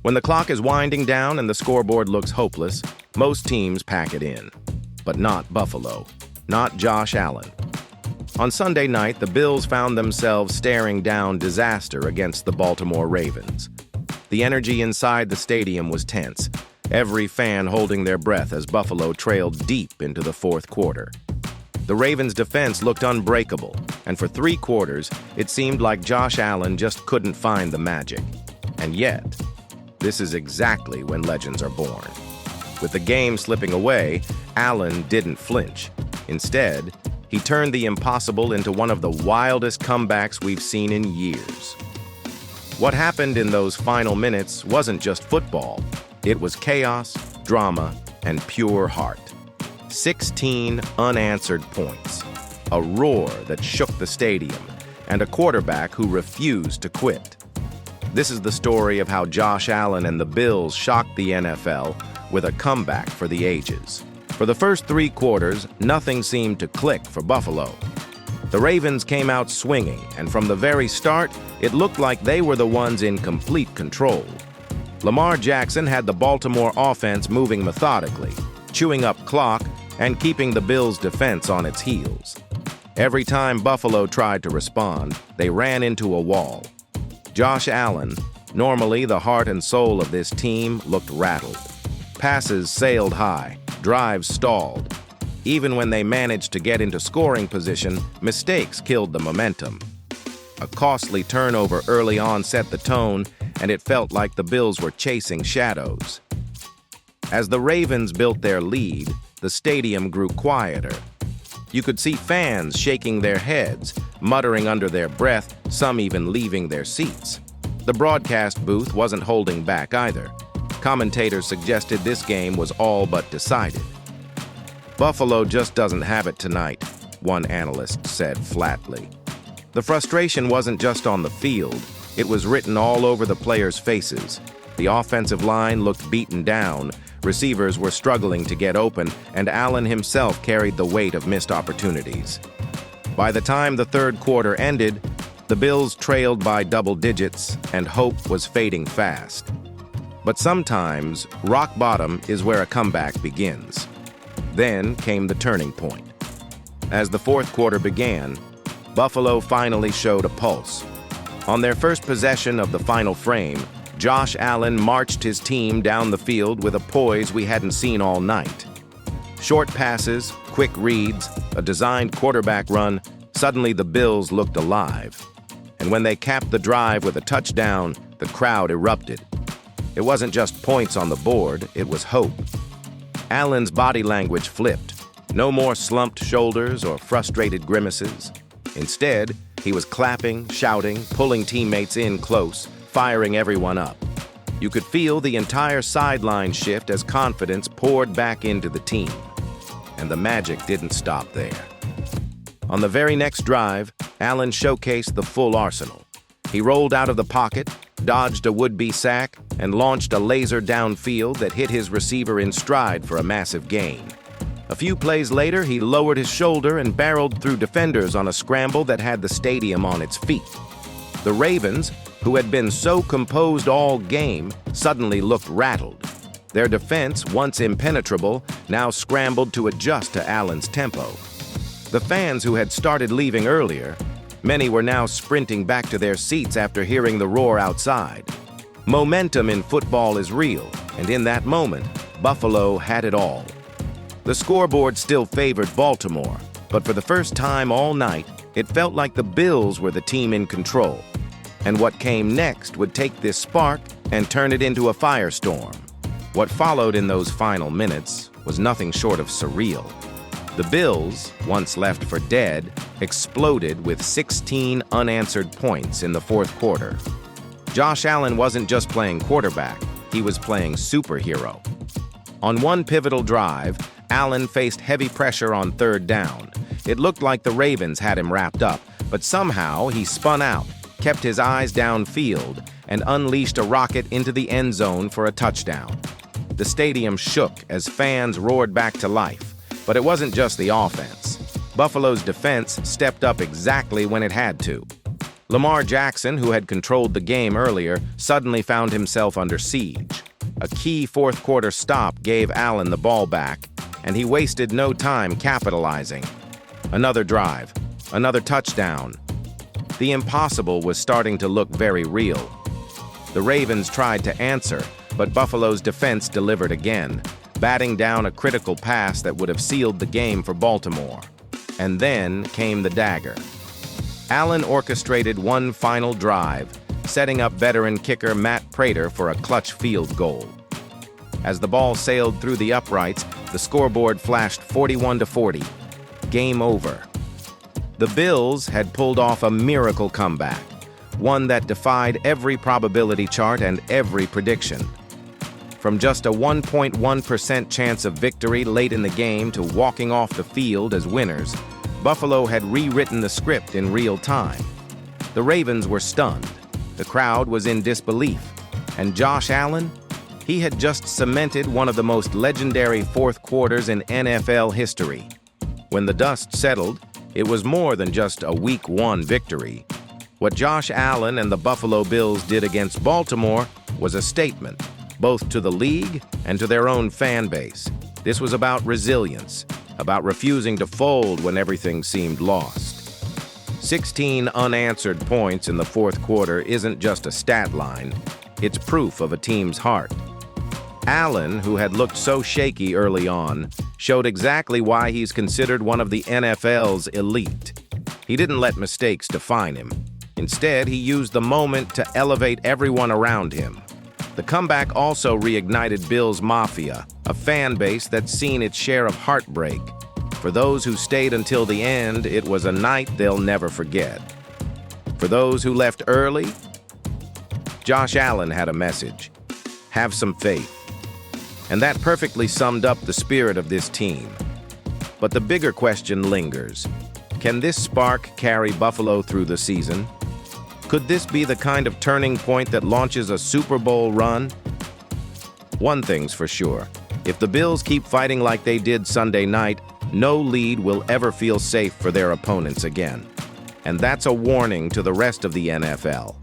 When the clock is winding down and the scoreboard looks hopeless, most teams pack it in. But not Buffalo. Not Josh Allen. On Sunday night, the Bills found themselves staring down disaster against the Baltimore Ravens. The energy inside the stadium was tense, every fan holding their breath as Buffalo trailed deep into the fourth quarter. The Ravens' defense looked unbreakable, and for 3 quarters, it seemed like Josh Allen just couldn't find the magic. And yet, this is exactly when legends are born. With the game slipping away, Allen didn't flinch. Instead, he turned the impossible into one of the wildest comebacks we've seen in years. What happened in those final minutes wasn't just football. It was chaos, drama, and pure heart. 16 unanswered points, a roar that shook the stadium, and a quarterback who refused to quit. This is the story of how Josh Allen and the Bills shocked the NFL with a comeback for the ages. For the first 3 quarters, nothing seemed to click for Buffalo. The Ravens came out swinging, and from the very start, it looked like they were the ones in complete control. Lamar Jackson had the Baltimore offense moving methodically, chewing up clock and keeping the Bills' defense on its heels. Every time Buffalo tried to respond, they ran into a wall. Josh Allen, normally the heart and soul of this team, looked rattled. Passes sailed high. Drives stalled. Even when they managed to get into scoring position, mistakes killed the momentum. A costly turnover early on set the tone, and it felt like the Bills were chasing shadows. As the Ravens built their lead, the stadium grew quieter. You could see fans shaking their heads, muttering under their breath, some even leaving their seats. The broadcast booth wasn't holding back either. Commentators suggested this game was all but decided. Buffalo just doesn't have it tonight, one analyst said flatly. The frustration wasn't just on the field, it was written all over the players' faces. The offensive line looked beaten down, receivers were struggling to get open, and Allen himself carried the weight of missed opportunities. By the time the third quarter ended, the Bills trailed by double digits, and hope was fading fast. But sometimes, rock bottom is where a comeback begins. Then came the turning point. As the fourth quarter began, Buffalo finally showed a pulse. On their first possession of the final frame, Josh Allen marched his team down the field with a poise we hadn't seen all night. Short passes, quick reads, a designed quarterback run, suddenly the Bills looked alive. And when they capped the drive with a touchdown, the crowd erupted. It wasn't just points on the board, it was hope. Allen's body language flipped. No more slumped shoulders or frustrated grimaces. Instead, he was clapping, shouting, pulling teammates in close, firing everyone up. You could feel the entire sideline shift as confidence poured back into the team. And the magic didn't stop there. On the very next drive, Allen showcased the full arsenal. He rolled out of the pocket, dodged a would-be sack, and launched a laser downfield that hit his receiver in stride for a massive gain. A few plays later, he lowered his shoulder and barreled through defenders on a scramble that had the stadium on its feet. The Ravens, who had been so composed all game, suddenly looked rattled. Their defense, once impenetrable, now scrambled to adjust to Allen's tempo. The fans who had started leaving earlier, many were now sprinting back to their seats after hearing the roar outside. Momentum in football is real, and in that moment, Buffalo had it all. The scoreboard still favored Baltimore, but for the first time all night, it felt like the Bills were the team in control. And what came next would take this spark and turn it into a firestorm. What followed in those final minutes was nothing short of surreal. The Bills, once left for dead, exploded with 16 unanswered points in the fourth quarter. Josh Allen wasn't just playing quarterback, he was playing superhero. On one pivotal drive, Allen faced heavy pressure on third down. It looked like the Ravens had him wrapped up, but somehow he spun out, kept his eyes downfield, and unleashed a rocket into the end zone for a touchdown. The stadium shook as fans roared back to life. But it wasn't just the offense. Buffalo's defense stepped up exactly when it had to. Lamar Jackson, who had controlled the game earlier, suddenly found himself under siege. A key fourth-quarter stop gave Allen the ball back, and he wasted no time capitalizing. Another drive, another touchdown. The impossible was starting to look very real. The Ravens tried to answer, but Buffalo's defense delivered again, batting down a critical pass that would have sealed the game for Baltimore. And then came the dagger. Allen orchestrated one final drive, setting up veteran kicker Matt Prater for a clutch field goal. As the ball sailed through the uprights, the scoreboard flashed 41-40. Game over. The Bills had pulled off a miracle comeback, one that defied every probability chart and every prediction. From just a 1.1% chance of victory late in the game to walking off the field as winners, Buffalo had rewritten the script in real time. The Ravens were stunned. The crowd was in disbelief. And Josh Allen? He had just cemented one of the most legendary fourth quarters in NFL history. When the dust settled, it was more than just a Week 1 victory. What Josh Allen and the Buffalo Bills did against Baltimore was a statement, both to the league and to their own fan base. This was about resilience, about refusing to fold when everything seemed lost. 16 unanswered points in the fourth quarter isn't just a stat line, it's proof of a team's heart. Allen, who had looked so shaky early on, showed exactly why he's considered one of the NFL's elite. He didn't let mistakes define him. Instead, he used the moment to elevate everyone around him. The comeback also reignited Bills Mafia, a fan base that's seen its share of heartbreak. For those who stayed until the end, it was a night they'll never forget. For those who left early, Josh Allen had a message: have some faith. And that perfectly summed up the spirit of this team. But the bigger question lingers. Can this spark carry Buffalo through the season? Could this be the kind of turning point that launches a Super Bowl run? One thing's for sure. If the Bills keep fighting like they did Sunday night, no lead will ever feel safe for their opponents again. And that's a warning to the rest of the NFL.